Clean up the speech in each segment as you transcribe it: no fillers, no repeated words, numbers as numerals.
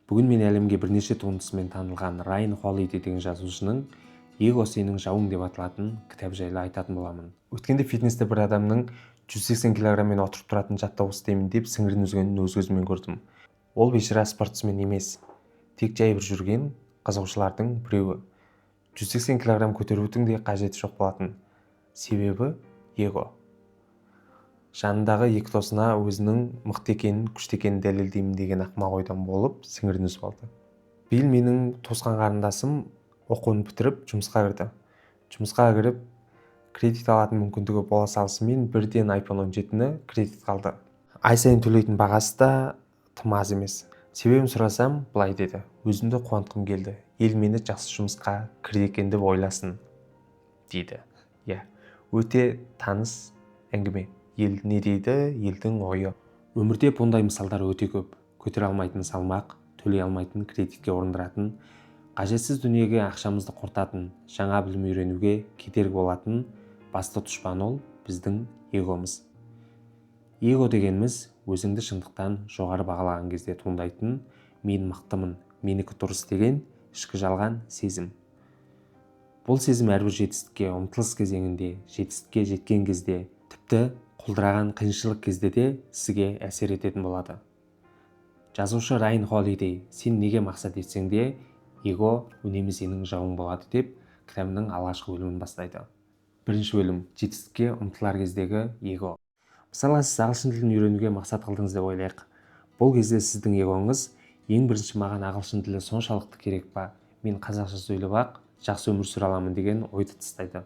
Бүгін мен әлемге бірнеше туындысымен танылған Райан Холлиday деген жазушының «Эго сенің жауың» деп аталатын кітап жайлы айтатын боламын. Өткенде фитнесте бір адамның 180 килограммен отырып тұратын жаттығу істеймін деп сіңірін үзгенін өз көзіммен көрдім. Ол бейшара спортсмен емес, тек жай бір жүрген қызығушылардың біреуі. 180 килограмм көтерудің де қажеті жоқ болатын. Себебі эго. Жанындағы екі досына өзінің мықты екенін, күшті екенін дәлелдеймін деген ақымақ ойдан болып сіңірін үзіп алды. Биыл менің туысқан қарындасым оқуын бітіріп жұмысқа кірді. Жұмысқа кіріп кредит алатын мүмкіндігі бола салысымен бірден iPhone 17-ні кредит алды. Ай сайын төлейтін бағасы да тым аз емес. Себебін сұрасам, былай деді: өзімді қуантқым келді. Ел мені жақсы жұмысқа кірді екен деп ойласын, дейді. Өте таныс әңгіме. Ел не дейді? Елдің ойы. Өмірде бұндай мысалдар өте көп. Көтере алмайтын салмақ, төлей алмайтын кредитке орындыратын, қажетсіз дүниеге ақшамызды құртатын, жаңа білім үйренуге кедергі болатын басты дұшпан ол біздің эгомыз. Эго дегеніміз өзіңді шындықтан жоғары бағалаған кезде туындайтын мен мықтымын, менікі дұрыс деген ішкі жалған сезім. Бұл сезім әрбір жетістікке ұмтылыс кезеңінде, жетістікке жеткен кезде, тіпті құлдыраған қиыншылық кезде де сізге әсер ететін болады. Жазушы Райан Холлиday «Сен неге мақсат етсең де, эго үнемі сенің жауың болады» деп кітабының алғашқы бөлімін бастайды. Бірінші бөлім: жетістікке ұмтылар кездегі эго. Мысалы, сіз ағылшын тілін үйренуге мақсат қылдыңыз деп ойлайық. Бұл кезде сіздің эгоңыз ең бірінші маған ағылшын тілі соншалықты керек па, мен қазақша сөйлеп ақ жақсы өмір сүре аламын деген ойды тастайды.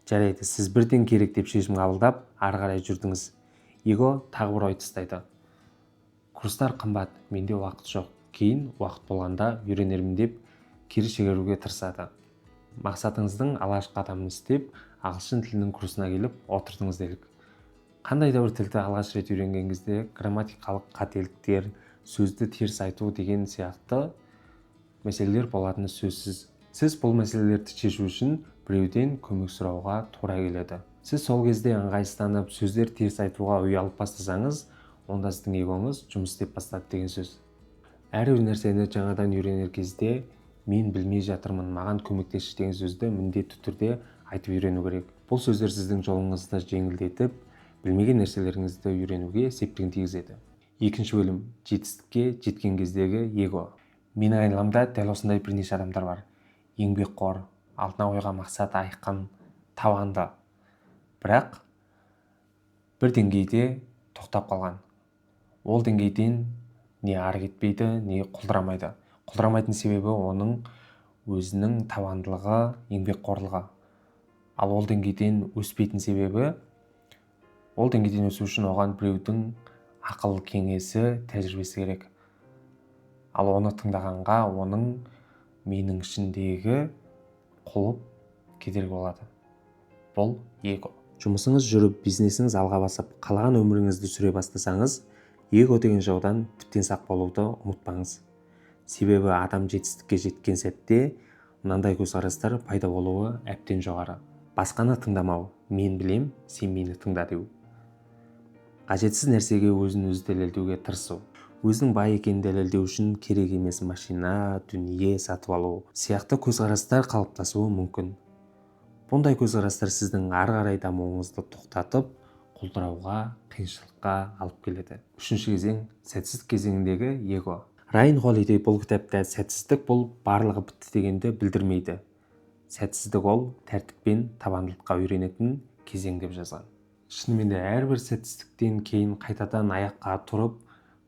Жарайды, сіз бірден керек деп шешім қабылдап, ары қарай жүрдіңіз. Эго тағы бір ой тастайды: курстар қымбат, менде уақыт жоқ. Кейін уақыт болғанда үйренермін деп кері шегеруге тырысады. Мақсатыңыздың алғашқы қадамын істеп, ағылшын тілінің курсына келіп отырдыңыз делік. Қандай да бір тілді алғаш рет үйренген кезде грамматикалық қателіктер, сөзді теріс айту деген сияқты мәселелер болатыны сөзсіз. Сіз бұл мәселелерді шешу үшін біреуден көмек сұрауға тура келеді. Сіз сол кезде ыңғайсызданып, сөздер теріс айтуға ұялып бастасаңыз, онда сіздің эгоңыз жұмыс істеп бастады деген сөз. Әрбір нәрсені жаңадан үйренер кезде мен білмей жатырмын, маған көмектесші деген сөзді міндетті түрде айтып үйрену керек. Бұл сөздер сіздің жолыңызды жеңілдетіп, білмеген нәрселеріңізді үйренуге септігін тигізеді. Екінші бөлім: жетістікке жеткен кездегі эго. Менің айналамда дәл осындай бірнеше адамдар бар. Еңбекқор, алдына қойған мақсат айқын, табанды. Бірақ бір деңгейде тоқтап қалған. Ол деңгейден не ары кетпейді, не құлдырамайды. Құлдырамайтын себебі оның өзінің табандылығы, еңбекқорлығы. Ал ол деңгейден өспейтін себебі, ол деңгейден өсу үшін оған біреудің ақыл кеңесі, тәжірибесі керек. Ал оны тыңдағанға оның менің ішіндегі құлып кедергі болады. Бұл эго. Жұмысыңыз жүріп, бизнесіңіз алға басып, қалаған өміріңізді сүре бастасаңыз, эго деген жаудан тіптен сақ болуды ұмытпаңыз. Себебі адам жетістікке жеткен сәтте мынандай көзқарастар пайда болуы әбден жоғары. Басқаны тыңдамау, мен білем, сен мені тыңда деу. Қажетсіз нәрсеге өзін-өзі дәлелдеуге тырысу. Өзінің бай екенін дәлелдеу үшін керек емес машина, дүние сатып алу сияқты көзқарастар қалыптасуы мүмкін. Бұндай көзқарастар сіздің ары қарай дамуыңызды тоқтатып, құлдырауға, қиыншылыққа алып келеді. Үшінші кезең: сәтсіздік кезеңіндегі эго. Райан Холлиday бұл кітапта сәтсіздік бұл барлығы бітті дегенді білдірмейді. Сәтсіздік ол тәртіп пен табандылыққа үйренетін кезең деп жазған. Шынымен де әрбір сәтсіздіктен кейін қайтадан аяққа тұрып,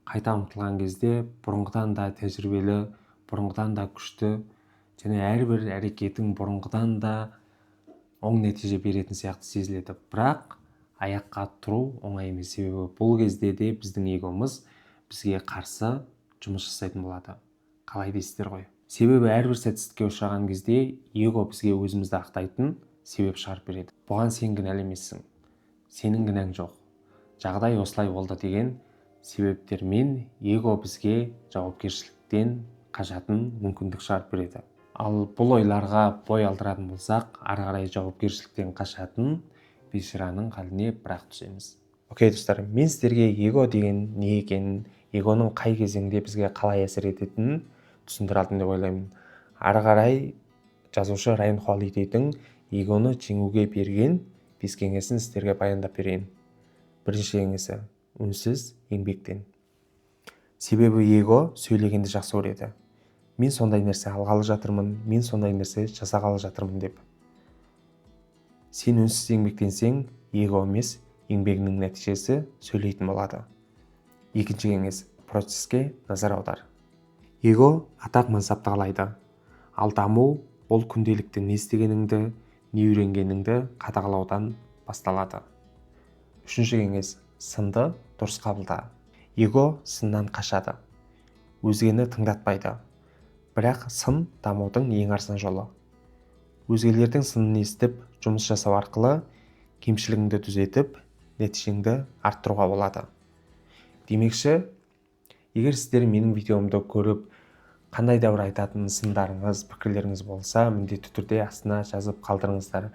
қайта ұмтылған кезде бұрынғыдан да тәжірибелі, бұрынғыдан да күшті, және әрбір әрекетің бұрынғыдан да оң нәтиже беретін сияқты сезіледі. Бірақ аяққа тұру оңай емес, себебі бұл кезде де біздің эгомыз бізге қарсы жұмыс жасайтын болады. Қалай дейсіздер ғой? Себебі әрбір сәтсіздікке ұшыраған кезде эго бізге өзімізді ақтайтын себеп шығарып береді. Бұған сен кінәлі емессің, сенің кінәң жоқ, жағдай осылай болды деген себептермен эго бізге жауапкершіліктен қашатын мүмкіндік шығарып береді. Ал бұл ойларға бой алдыратын болсақ, ары қарай жауапкершіліктен қашатын бейшараның халіне бірақ түсеміз. Окей достар, мен сіздерге эго деген не екенін, эгоның қай кезеңде бізге қалай әсер ететінін түсіндіре алдым деп ойлаймын. Ары қарай жазушы Райан Холидейдің эгоны жеңуге берген 5 кеңесін сіздерге баяндап берейін. Бірінші кеңесі – үнсіз еңбектен. Себебі эго сөйлегенді жақсы көреді. Мен сондай нәрсе алғалы жатырмын, мен сондай нәрсе жасағалы жатырмын деп. Сен үнсіз еңбектенсең, эго емес, еңбегінің нәтижесі сөйлейтін болады. Екінші кеңес – процеске назар аудар. Эго атақ мансапты қалайды. Ал даму ол күнделікті не істегеніңді, не үйренгеніңді қадағалаудан басталады. Үшінші кеңес – сынды дұрыс қабылда. Эго сыннан қашады. Өзгені тыңдатпайды. Бірақ сын дамудың ең арзан жолы. Өзгелердің сынын естіп, жұмыс жасау арқылы кемшілігіңді түзетіп, нәтижеңді арттыруға болады. Демекші, егер сіздер менің видеомды көріп, қандай да бір айтатын сындарыңыз, пікірлеріңіз болса, міндетті түрде астына жазып қалдырыңыздар.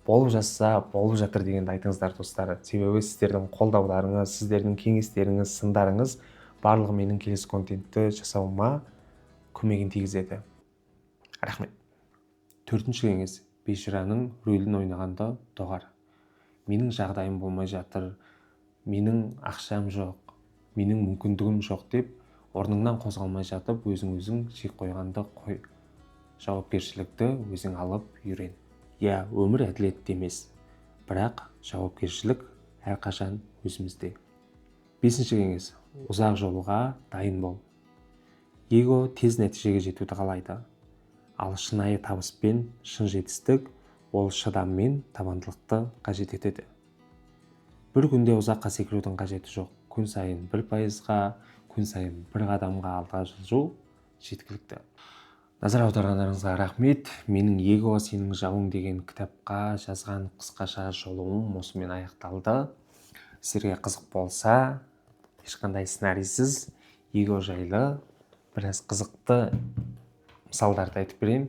Болып жатса, болып жатыр дегенді айтыңыздар, достар. Себебі сіздердің қолдауларыңыз, сіздердің кеңестеріңіз, сындарыңыз барлығы менің келесі контентті жасауыма көмегін тигізеді. Рахмет. Төртінші кеңес – бейшараның рөлін ойнағанда доғар. Менің жағдайым болмай жатыр, менің ақшам жоқ, менің мүмкіндігім жоқ деп, орныңнан қозғалмай жатып, өзің жек қойғанды қой. Жауапкершілікті өзің алып үйрен. Я, өмір әділетті емес, бірақ жауапкершілік әрқашан өзімізде. Бесінші кеңес – ұзақ жолға дайын бол. Эго тез нәтижеге жетуді қалайды. Ал шынайы табыс пен шын жетістік ол шыдам мен табандылықты қажет етеді. Бір күнде ұзаққа секірудің қажеті жоқ. Күн сайын 1%-ға, күн сайын 1 қадамға алға жылжу жеткілікті. Назар аударғандарыңызға рахмет. Менің «Эго сенің жауың» деген кітапқа жазған қысқаша жолуым осымен аяқталды. Сіздерге қызық болса, ешқандай сценарийсіз эго жайлы біраз қызықты мысалдарды айтып берейін.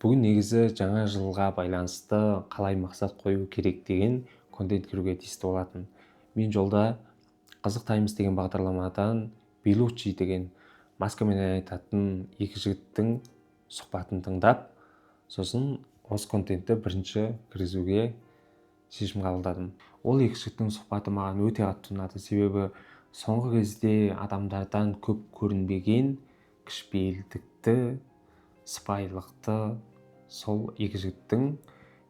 Бүгін негізі жаңа жылға байланысты қалай мақсат қою керек деген контент кіруге тиісті болатын. Мен жолда Қызық Таймс деген бағдарламадан Белуччи деген маскамен айтатын екі жігіттің сұхбатын тыңдап, сосын осы контентті бірінші кіргізуге шешім қабылдадым. Ол екі жігіттің сұхбаты маған өте қатты ұнады, себебі соңғы кезде адамдардан көп көрінбеген кішіпейілдікті, сыпайылықты сол екі жігіттің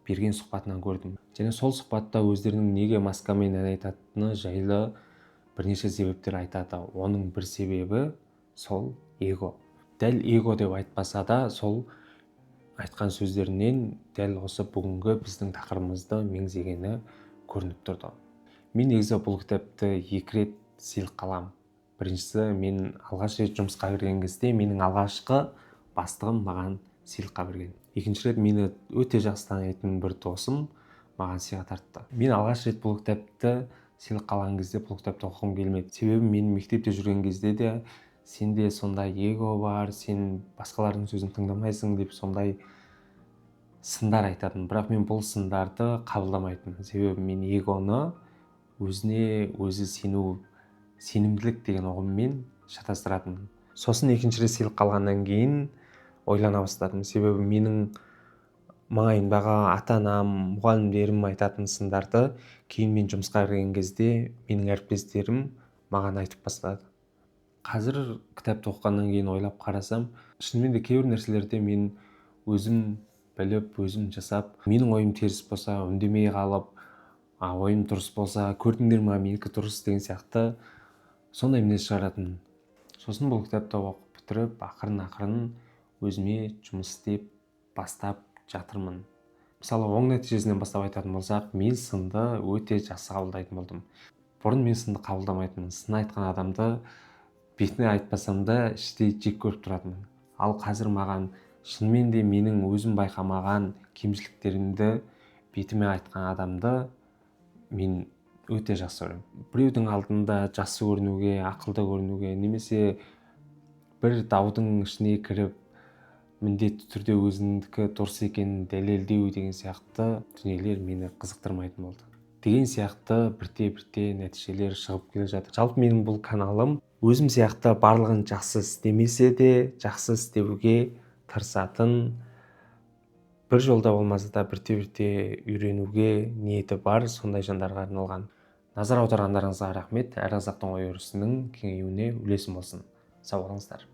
берген сұхбатынан көрдім. Және сол сұхбатта өздерінің неге маскамен ән айтатыны жайлы бірнеше себептер айтады. Оның бір себебі сол эго. Дәл эго деп айтпаса да, сол айтқан сөздерінен дәл осы бүгінгі біздің тақырыбымызды меңзегені көрініп тұрды. Мен негізі бұл кітапты 2 рет сыйлыққа аламын. Біріншісі, мен алғаш рет жұмысқа кірген кезде менің алғашқы бастығым маған сыйлыққа берген. Екінші рет мені өте жақсы танитын бір досым маған сыйға тартты. Мен алғаш рет бұл кітапты сыйлыққа алған кезде бұл кітапты оқығым келмеді. Себебі мен мектепте жүрген кезде де сенде сондай эго бар, сен басқалардың сөзін тыңдамайсың деп сондай сындар айтатын. Бірақ мен бұл сындарды қабылдамайтын. Себебі мен эгоны өзіне өзі сенімділік деген ұғыммен шатастыратынмын. Сосын екінші рет сыйлық алғаннан кейін ойлана бастадым. Себебі менің маңайымдағы ата-анам, мұғалімдерім айтатын сындарды кейін мен жұмысқа кірген кезде менің әріптестерім маған айтып бастады. Қазір кітапты оқығаннан кейін ойлап қарасам, шынымен де кейбір нәрселерде мен өзім біліп, өзім жасап, менің ойым теріс болса, үндемей қалып, ойым дұрыс болса, көрдіңдер ме, менікі дұрыс деген сияқты сондай мінез шығаратын. Сосын бұл кітапты оқып бітіріп, ақырын өзіме жұмыс істеп бастап жатырмын. Мысалы, оң нәтижесінен бастап айтатын болсақ, мен сынды өте жақсы қабылдайтын болдым. Бұрын мен сынды қабылдамайтынмын. Сын айтқан адамды бетіне айтпасам да іштей жек көріп тұратынмын. Ал қазір маған шынымен де менің өзім байқамаған кемшіліктерімді бетіме айтқан адамды мен өте жақсы көремін. Біреудің алдында жақсы көрінуге, ақылды көрінуге, немесе бір даудың ішіне кіріп міндетті түрде өзіндікі дұрыс екенін дәлелдеу деген сияқты дүниелер мені қызықтырмайтын болды. Деген сияқты бірте нәтижелер шығып келе жатыр. Жалпы менің бұл каналым өзім сияқты барлығын жақсы істемесе де жақсы істеуге тырысатын, бір жолда болмаса да бірте-бірте үйренуге ниеті бар сондай жандарға арналған. Назар аударғандарыңызға рахмет. Әр қазақтың ой өрісінің кеңеюіне үлесім болсын. Сау болыңыздар.